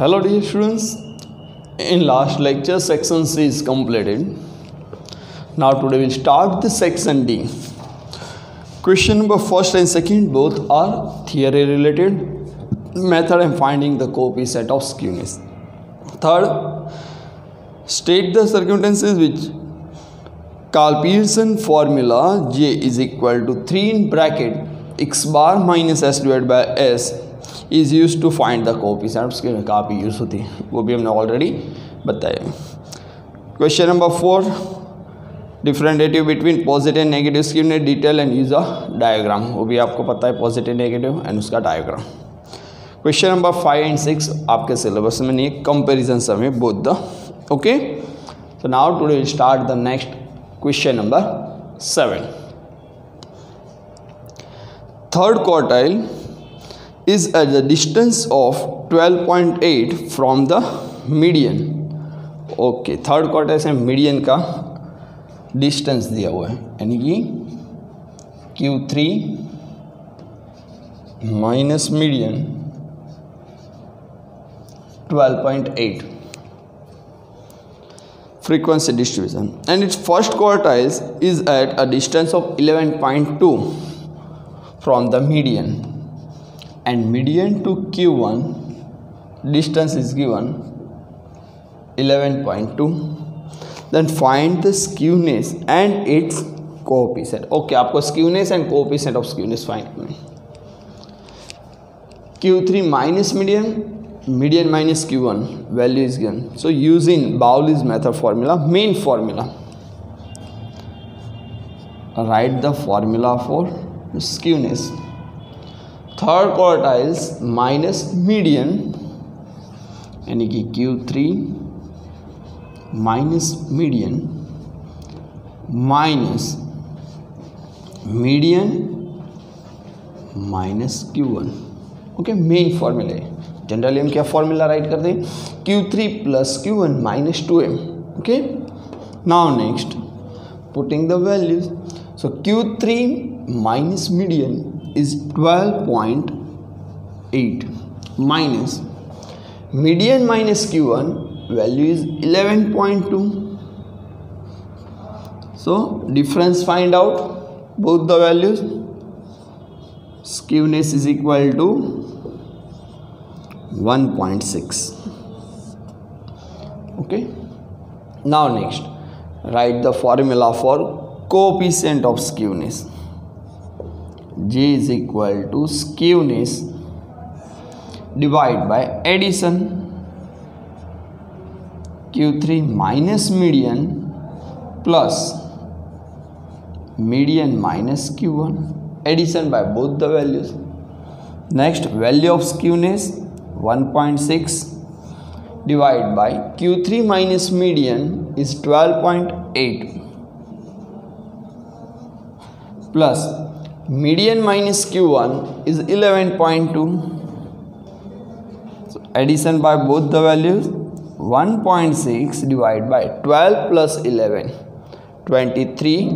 Hello dear students, in last lecture section C is completed. Now today we'll start the section D. Question number first and second both are theory related. Method and finding the coefficient of skewness. Third, state the circumstances which Carl-Pearson formula J is equal to 3 in bracket x bar minus s divided by s is used to find the coefficient. उसके काफ़ी use होती है, वो भी हमने already बताया. Question number 4, differentiative between positive and negative skewness detail and use a diagram. वो भी आपको पता है पॉजिटिव नेगेटिव एंड उसका डायग्राम. क्वेश्चन नंबर 5 एंड 6 आपके सिलेबस में नहीं, कंपेरिजन सम है both the. Okay, so now today will start the next question number 7. Third quartile is at the distance of 12.8 from the median. Okay, third quartile से median का distance दिया हुआ है, यानी कि Q3 minus median 12.8 frequency distribution, and its first quartiles is at a distance of 11.2 from the median, and median to Q1 distance is given 11.2. then find the skewness and its coefficient. Okay, आपको skewness and coefficient of skewness find करना है. Q3 minus median, median minus Q1 value is given. So using Bowley's method formula, main formula, write the formula for skewness. Third quartiles minus median, यानी कि Q3 minus median minus median minus Q1. Okay, main formula है. Generally हम क्या formula right करते हैं? Q3 plus Q1 minus 2m. Okay, now next putting the values. So Q3 minus median is 12.8 minus median minus Q1 value is 11.2. so difference find out both the values. Skewness is equal to 1.6. okay, now next write the formula for coefficient of skewness. J is equal to skewness divided by addition Q3 minus median plus median minus Q1, addition by both the values. Next, value of skewness 1.6 divided by Q3 minus median is 12.8 plus median minus Q1 is 11.2. so addition by both the values, 1.6 divided by 12 plus 11, 23,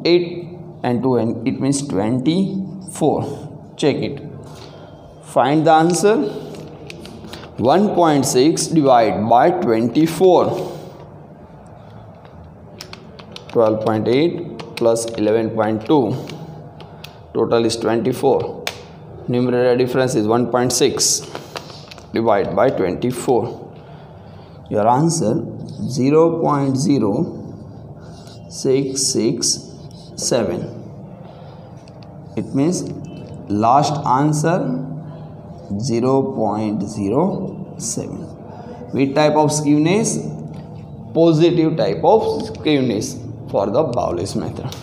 8 and 2, and it means 24. check it, find the answer. 1.6 divided by 24, 12.8 plus 11.2, total is 24. Numerator difference is 1.6 divided by 24. Your answer 0.0667. it means last answer 0.07. which type of skewness? Positive type of skewness for the Bowley's method.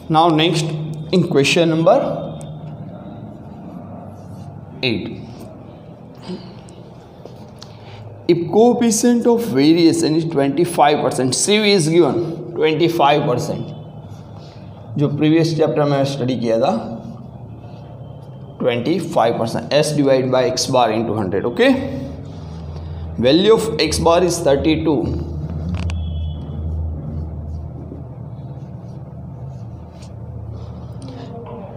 Now next, in question number 8, if coefficient of variation is 25%, CV is given 25%, जो previous chapter में study किया था 25%, s divide by x bar into 100. Okay, value of x bar is 32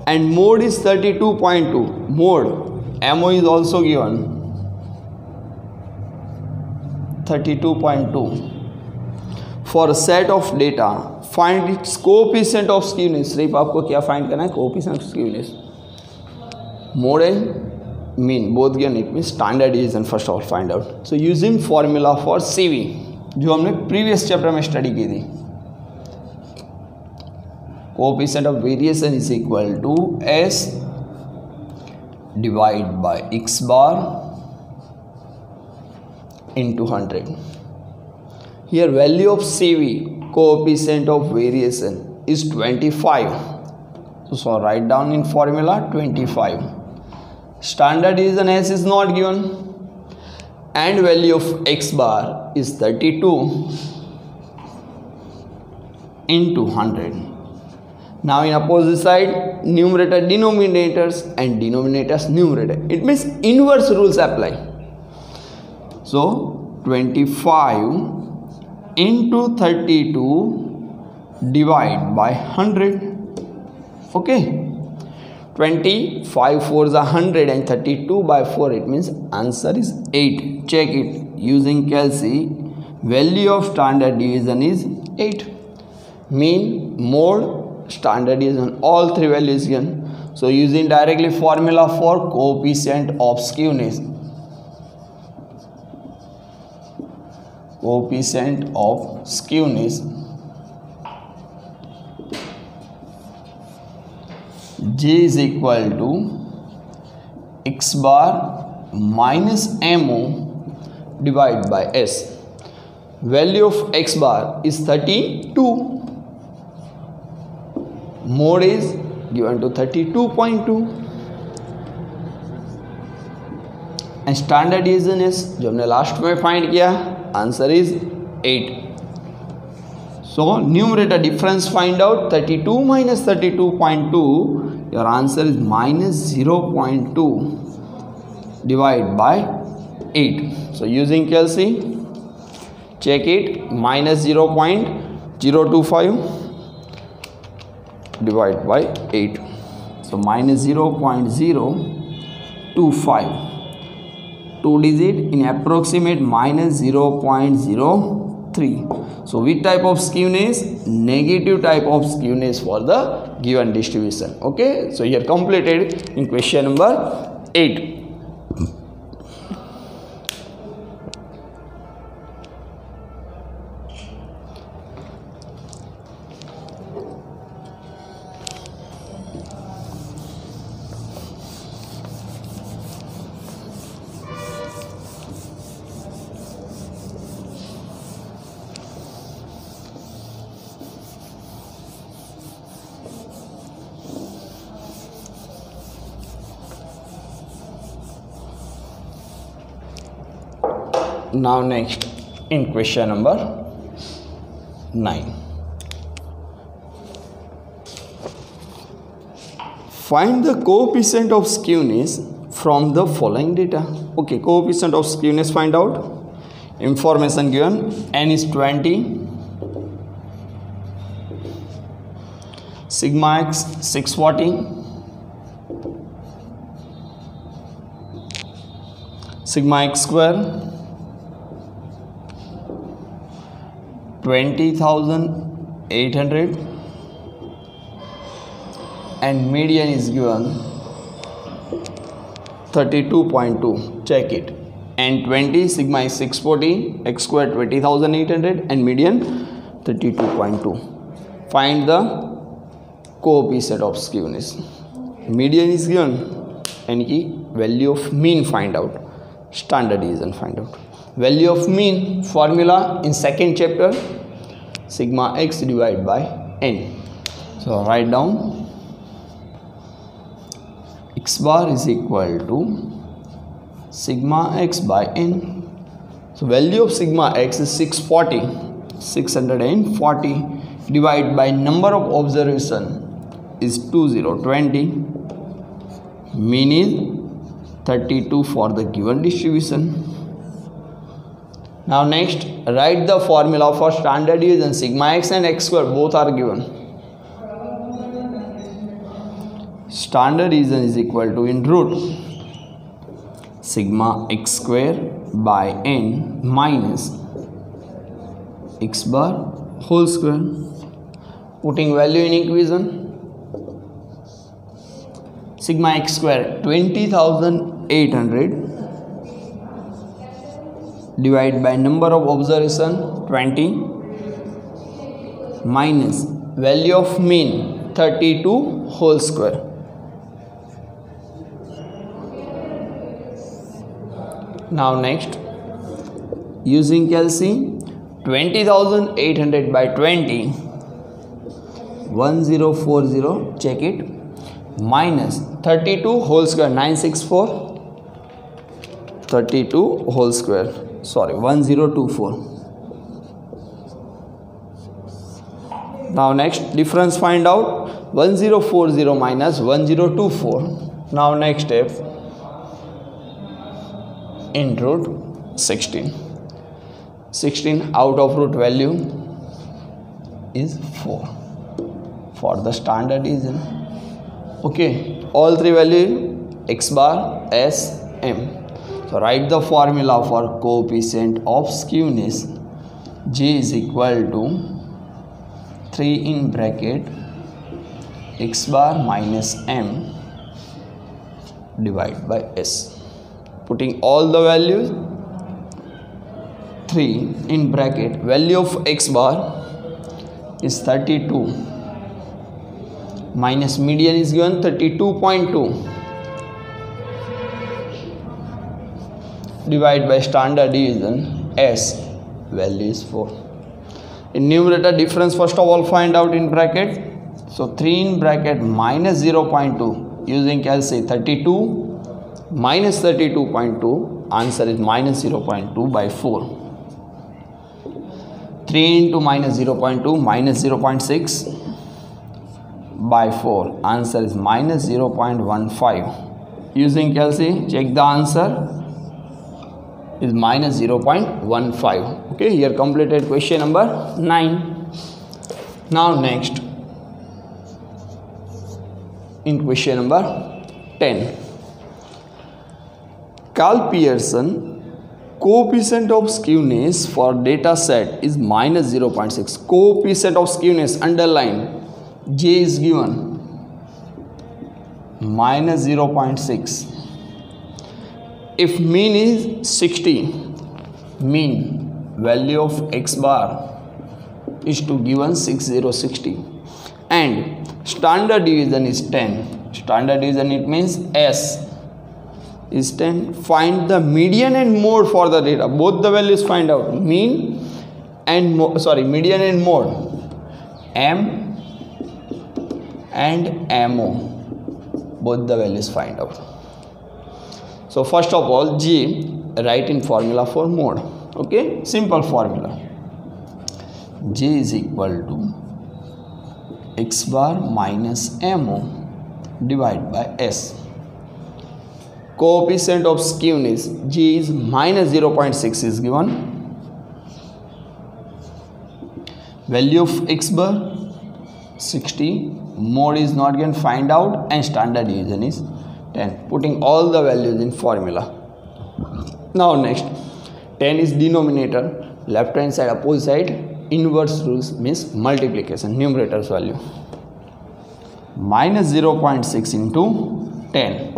and mode is 32.2. mode MO is also given 32.2. For a set of data, find its coefficient of skewness. सिर्फ आपको क्या find करना है? coefficient of skewness. Mode and mean both given. It means standard deviation first of all find out. So using formula for CV जो हमने previous chapter में study की थी. Coefficient of variation is equal to S divided by X bar into 100. Here value of CV coefficient of variation is 25. So write down in formula 25. Standard deviation S is not given and value of X bar is 32 into 100. Now in opposite side, numerator denominators and denominators numerator. It means inverse rules apply. So 25 into 32 divide by 100. Okay, 25 4s are 100 and 32 by 4, it means answer is 8. Check it using calci. Value of standard deviation is 8. Mean, mode, standard deviation, all three values given. So using directly formula for coefficient of skewness. Coefficient of skewness J is equal to X bar minus MO divided by S. Value of X bar is 32. Mode is given to 32.2 and standard deviation is जो हमने last में find किया, answer is 8. So numerator difference find out. 32 minus 32.2, your answer is minus 0.2 divided by 8. So using calci, check it, minus 0.025 divided by 8. So minus 0.025. 2 digit in approximate minus 0.03. So which type of skewness? Negative type of skewness for the given distribution. Okay, so here completed in question number 8. Now next in question number 9, find the coefficient of skewness from the following data. Okay, coefficient of skewness find out. Information given, n is 20, sigma x 640, sigma x square 20,800 and median is given 32.2. Check it. And 20, sigma is 640, x square 20,800 and median 32.2. Find the coefficient of skewness. Median is given and की value of mean find out. Standard deviation find out. Value of mean formula in second chapter, sigma x divided by n. So write down x bar is equal to sigma x by n. So value of sigma x is 640 divided by number of observation is 2020. Mean is 32 for the given distribution. Now next, write the formula for standard deviation. Sigma x and x square both are given. Standard deviation is equal to in root sigma x square by n minus x bar whole square. Putting value in equation, sigma x square 20,800 divided by number of observation 20 minus value of mean 32 whole square. Now next, using calculation, 20,800 by 20, 1040, check it, minus 32 whole square, 964, 32 whole square, sorry, 1024. Now next, difference find out, 1040 minus 1024. Now next step, in root 16. 16 out of root value is 4 for the standard division. Okay, all three value x bar, s, m. So write the formula for coefficient of skewness. J is equal to 3 in bracket x bar minus m divided by s. Putting all the values, 3 in bracket, value of x bar is 32 minus median is given 32.2 divided by standard deviation, s value is 4. In numerator, difference first of all find out in bracket. So 3 in bracket minus 0.2, using calculation 32 minus 32.2, answer is minus 0.2 by 4. 3 into minus 0.2, minus 0.6 by 4, answer is minus 0.15. Using calculation, check the answer is minus 0.15. Okay, here completed question number 9. Now next, in question number 10, Carl Pearson coefficient of skewness for data set is minus 0.6. Coefficient of skewness, underline, J is given minus 0.6. If mean is 60, mean value of x bar is to given 6060, and standard deviation is 10. Standard deviation, it means s is 10. Find the median and mode for the data. Both the values find out. Mean and median and mode, m and mo, both the values find out. So first of all, J, write in formula for mode. Okay, simple formula. J is equal to x bar minus mo divided by s. Coefficient of skewness, J is minus 0.6 is given. Value of x bar 60, mode is not given, find out, and standard deviation is 10. Putting all the values in formula. Now next, 10 is denominator, left hand side, opposite side, inverse rules means multiplication, numerator's value. Minus 0.6 into 10.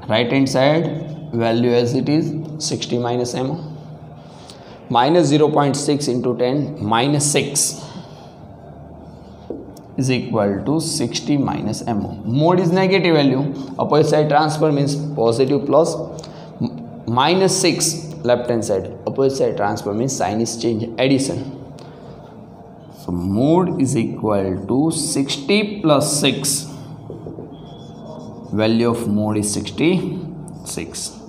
Right hand side, value as it is, 60 minus mo. Minus 0.6 into 10 minus 6 is equal to 60 minus mo. Mode is negative value, opposite side transfer means positive plus, minus 6 left hand side, opposite side transfer means sign is change, addition. So mode is equal to 60 plus 6, value of mode is 66.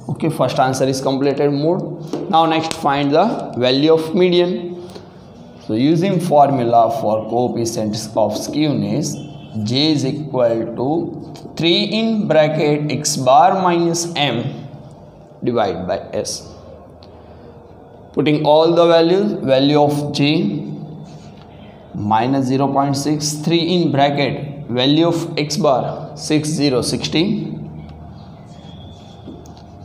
Okay, first answer is completed, mode. Now next, find the value of median. So using formula for coefficients of skewness, J is equal to 3 in bracket x bar minus m divided by s. Putting all the values, value of J minus 0.6, 3 in bracket, value of x bar 6060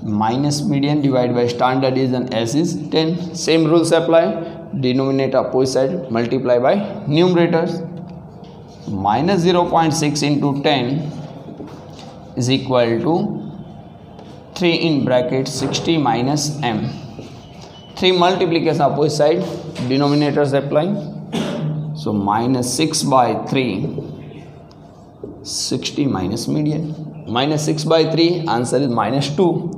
minus median divided by standard deviation s is 10. Same rules apply. Denominator opposite side multiply by numerators. Minus 0.6 into 10 is equal to 3 in bracket 60 minus m. 3 multiplication opposite side, denominators applying. So minus 6 by 3, 60 minus median. Minus 6 by 3, answer is minus 2.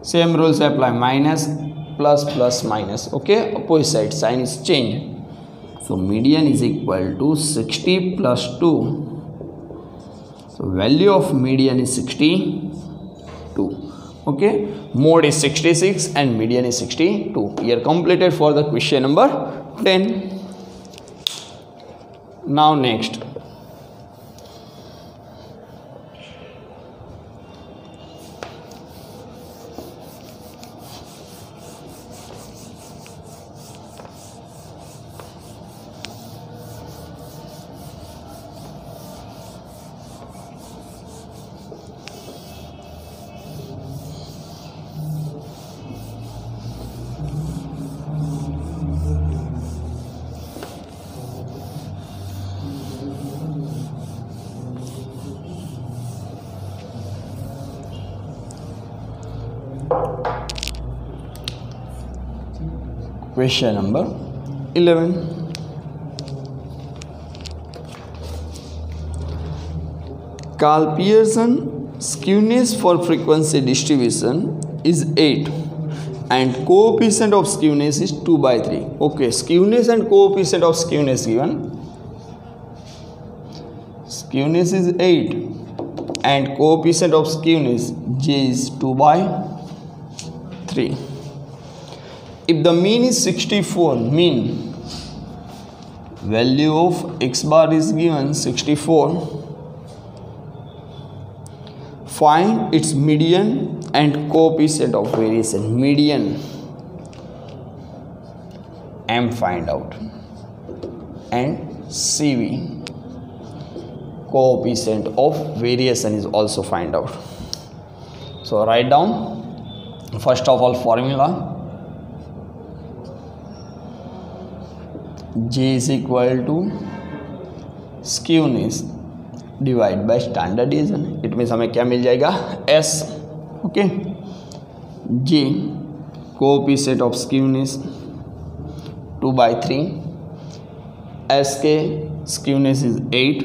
Same rules apply, minus, plus, plus, minus. Okay, opposite side sign is changed. So median is equal to 60 plus 2. So value of median is 62. Okay, mode is 66 and median is 62. Here completed for the question number 10. Now next. Question number 11. Carl Pearson skewness for frequency distribution is 8 and coefficient of skewness is 2 by 3. Okay, skewness and coefficient of skewness given. Skewness is 8 and coefficient of skewness j is 2 by 3. If the mean is 64, mean value of x bar is given 64, find its median and coefficient of variation. Median m find out and CV coefficient of variation is also find out. So write down first of all formula. J is equal to skewness divide by standard division. It means हमें क्या मिल जाएगा S. Okay, J coefficient of skewness 2/3, S के skewness is 8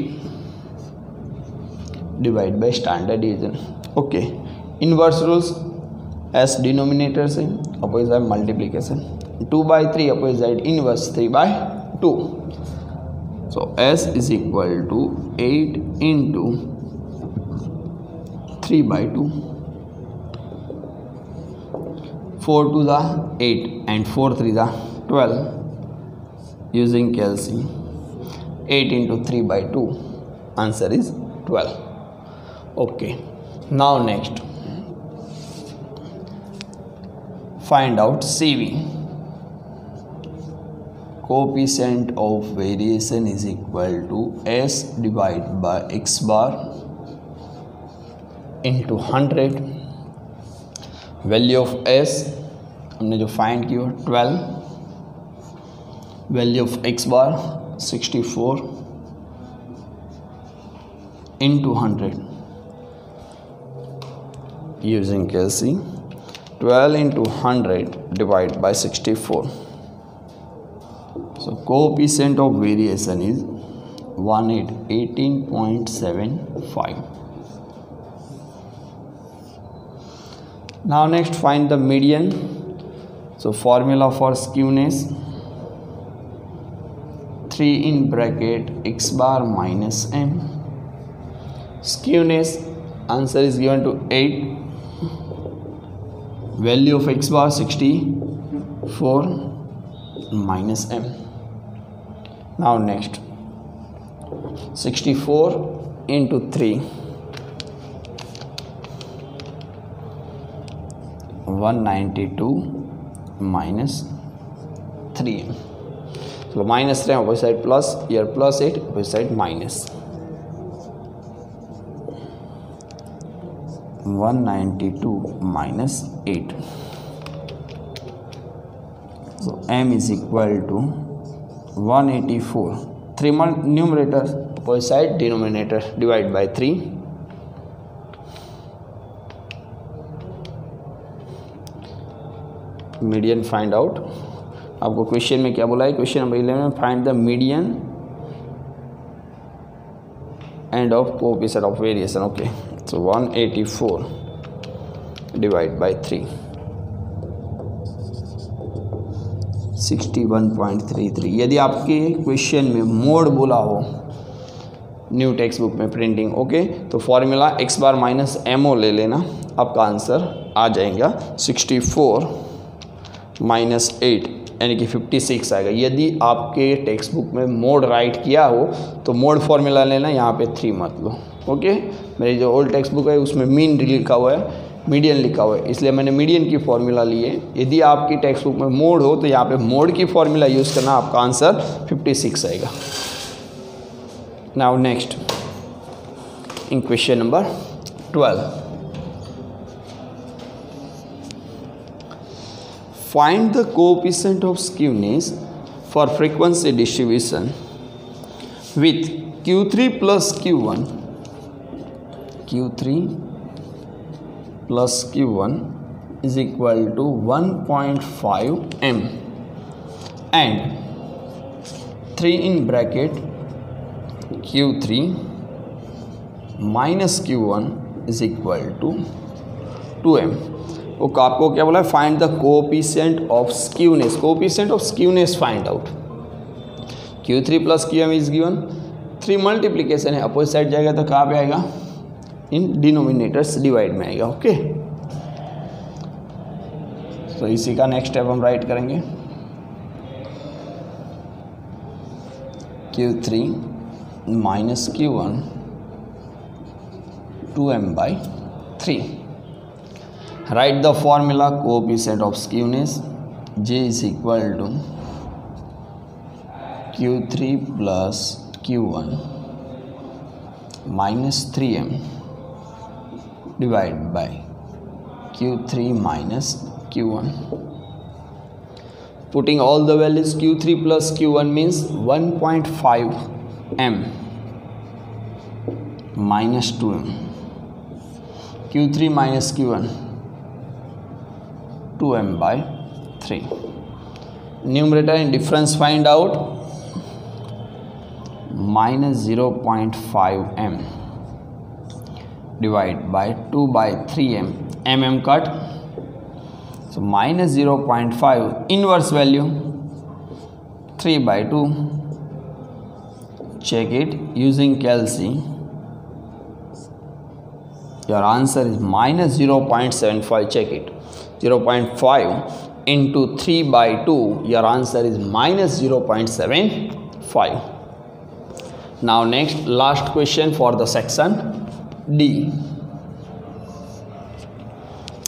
divide by standard division. Okay, inverse rules, S denominator से opposite side multiplication, 2/3 opposite side inverse 3/2. So S is equal to 8 into 3/2. 4 to the 8 and 4 3 the 12. Using calcium, 8 into 3/2. Answer is 12. Okay. Now next, find out CV. Coefficient of variation is equal to S divided by x bar into 100. Value of S हमने जो find की 12, value of x bar 64 into 100 using calculation. 12 into 100 divided by 64. So coefficient of variation is 18.75. Now next, find the median. So formula for skewness, 3 in bracket x bar minus m. Skewness, answer is given to 8. Value of x bar 64 minus m. Now next, 64 into 3, 192 minus 3. So minus 3 opposite side plus, here plus 8 opposite side minus. 192 minus 8. So m is equal to 184. 3 numerator, opposite side denominator, divide by 3. Median find out. आपको question में क्या बोला है? Question number 11 में find the median end of coefficient of variation. Okay, so 184 divide by 3, 61.33. यदि आपके question में mode बोला हो न्यू टेक्स्ट बुक में प्रिंटिंग, ओके, तो फॉर्मूला x बार माइनस एमओ ले लेना, आपका आंसर आ जाएगा 64 माइनस 8 यानी कि 56 आएगा. यदि आपके टेक्स्ट बुक में मोड राइट किया हो तो मोड फॉर्मूला लेना, यहाँ पे 3 मत लो. ओके, मेरी जो ओल्ड टेक्स्ट बुक है उसमें मीन लिखा हुआ है, मीडियन लिखा हुआ है, इसलिए मैंने मीडियन की फॉर्मूला ली है. यदि आपकी टेक्स्ट बुक में मोड हो तो यहाँ पे मोड की फॉर्मूला यूज़ करना, आपका आंसर 56 आएगा. Now next in question number 12, find the coefficient of skewness for frequency distribution with Q3 plus Q1. Q3 plus Q1 is equal to 1.5 m and 3 in bracket Q3 minus Q1 is equal to 2m. वो आपको क्या बोला है? Find the coefficient of skewness. Coefficient of skewness find out. Q3 plus Qm is given. 3 multiplication है, opposite side जाएगा तो कहाँ पे आएगा? इन डिनोमिनेटर्स डिवाइड में आएगा. ओके, तो इसी का नेक्स्ट स्टेप हम राइट करेंगे. Q3 minus Q1 2m/3. Write the formula coefficient of skewness. J is equal to Q3 plus Q1 minus 3m divided by Q3 minus Q1. Putting all the values, Q3 plus Q1 means 1.5 m minus 2m. Q3 minus Q1 2m/3. Numerator and difference find out. Minus 0.5 m divided by 2/3m. mm cut, so minus 0.5 inverse value 3/2. Check it using calci. Your answer is minus 0.75. check it. 0.5 into 3/2, your answer is minus 0.75. Now next, last question for the section D.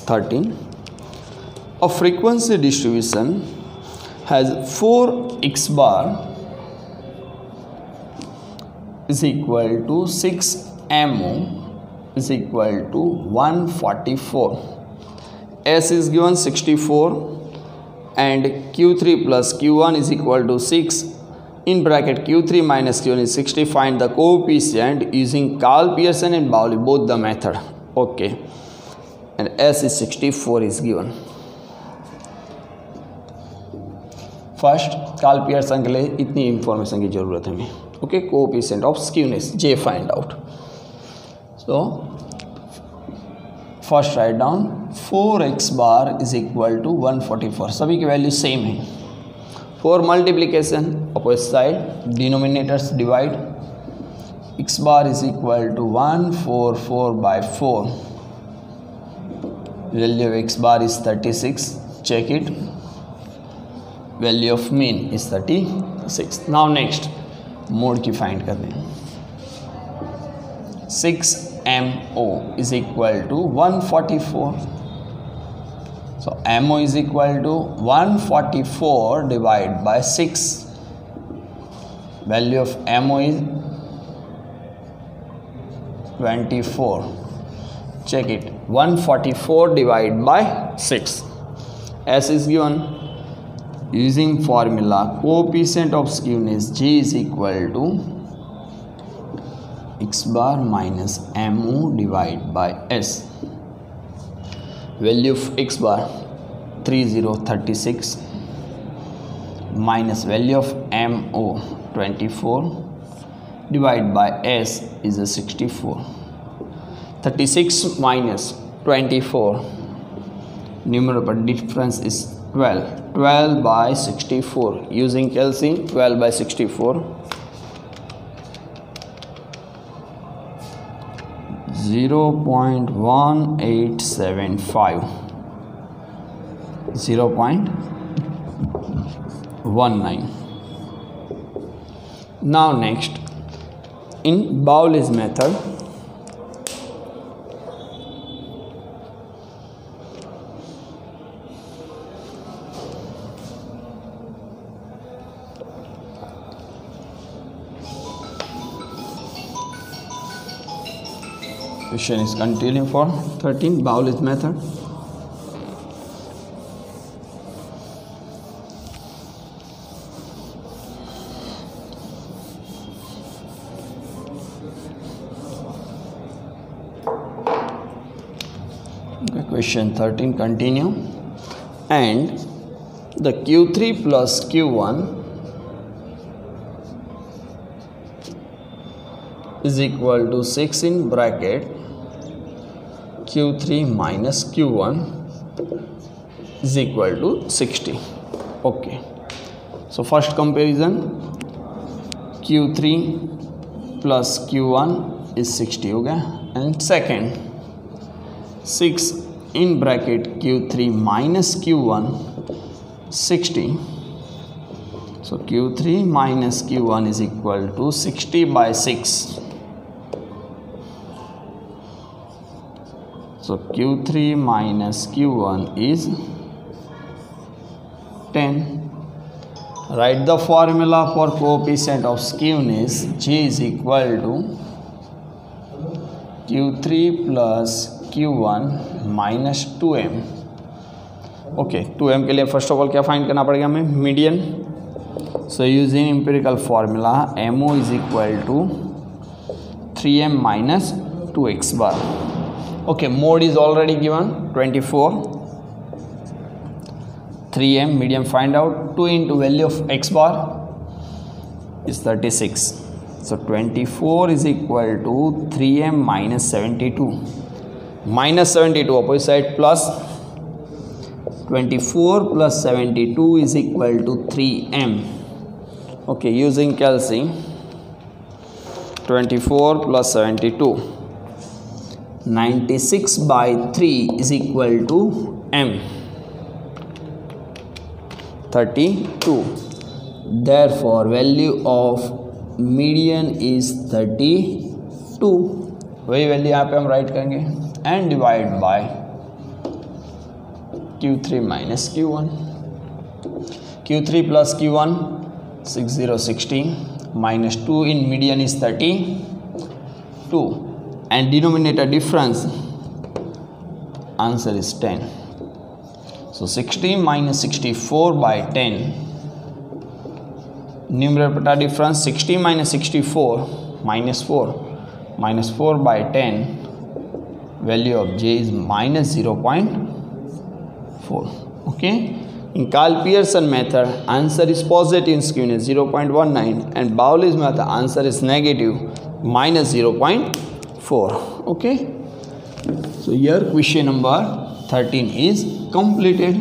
13. A frequency distribution has 4 x bar is equal to 6 mo is equal to 144. S is given 64 and Q3 plus Q1 is equal to 6. In bracket Q3 minus Q1 is 60. Find the coefficient using Karl Pearson and Pauli, both the method. Okay, and S is 64 is given. First Karl Pearson के लिए इतनी information की ज़रूरत है हमें. Okay, coefficient of skewness J find out. So first write down 4x bar is equal to 144. सभी की value same है. 4 multiplication, opposite side denominators divide. x bar is equal to 144/4. Value of x bar is 36. Check it. Value of mean is 36. Now next mode की find करते हैं. 6mo is equal to 144. So mo is equal to 144 divided by 6. Value of mo is 24. Check it. 144 divided by 6. S is given. Using formula, coefficient of skewness G is equal to x bar minus mu divided by S. Value of x bar 3036 minus value of mu 24 divided by S is a 64. 36 minus 24, numerator difference is 12. 12 by 64. Using calculation, 12 by 64. 0.1875. 0.19. Now next, in Bowley's method, question is continuing for 13, Bowley's method. Okay, question 13 continue, and the Q3 plus Q1 is equal to 6 in bracket Q3 minus Q1 is equal to 60. Okay, so first comparison, Q3 plus Q1 is 60. Okay, and second, 6 in bracket Q3 minus Q1 60. So Q3 minus Q1 is equal to 60 by 6. So Q3 minus Q1 is 10. Write the formula for coefficient of skewness. G is equal to Q3 plus Q1 minus 2m. Okay, 2m के लिए first of all क्या find करना पड़ेगा हमें? Median. So using empirical formula, mu is equal to 3m minus 2x bar. Okay, mode is already given 24. 3m median find out. 2 into value of x bar is 36. So 24 is equal to 3m minus 72. Minus 72 opposite side plus 24 plus 72 is equal to 3m. Okay, using calculation, 24 plus 72, 96 by 3 is equal to m, 32. Therefore value of median is 32. वही value यहाँ पे हम right करेंगे and divide by Q3 minus Q1. Q3 plus Q1 6060 minus 2 in median is 32 and denominator difference answer is 10. So 60 minus 64 by 10, numerator difference 60 minus 64 minus 4 by 10, value of J is minus 0.4. Okay, in Karl Pearson method answer is positive in skewness 0.19 and Bowley's method answer is negative minus 0.4. Okay, so here question number 13 is completed.